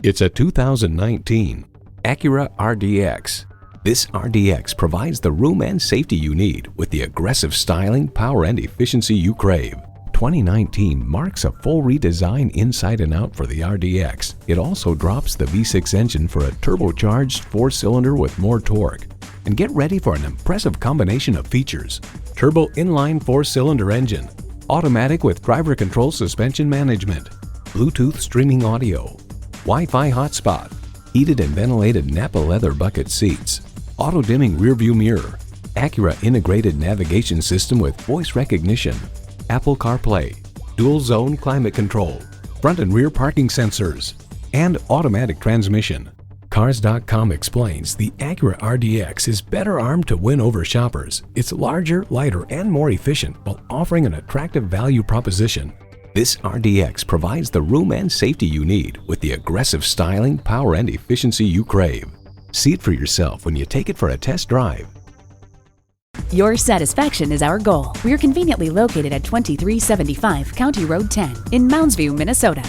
It's a 2019 ACURA RDX. This RDX provides the room and safety you need with the aggressive styling, power, and efficiency you crave. 2019 marks a full redesign inside and out for the RDX. It also drops the V6 engine for a turbocharged 4-cylinder with more torque. And get ready for an impressive combination of features: turbo inline 4-cylinder engine, automatic with driver control suspension management, Bluetooth streaming audio, Wi-Fi hotspot, heated and ventilated Napa leather bucket seats, auto-dimming rearview mirror, ACURA integrated navigation system with voice recognition, Apple CarPlay, dual zone climate control, front and rear parking sensors, and automatic transmission. Cars.com explains the ACURA RDX is better armed to win over shoppers. It's larger, lighter, and more efficient while offering an attractive value proposition. This RDX provides the room and safety you need with the aggressive styling, power, and efficiency you crave. See it for yourself when you take it for a test drive. Your satisfaction is our goal. We're conveniently located at 2375 County Road 10 in Mounds View, Minnesota.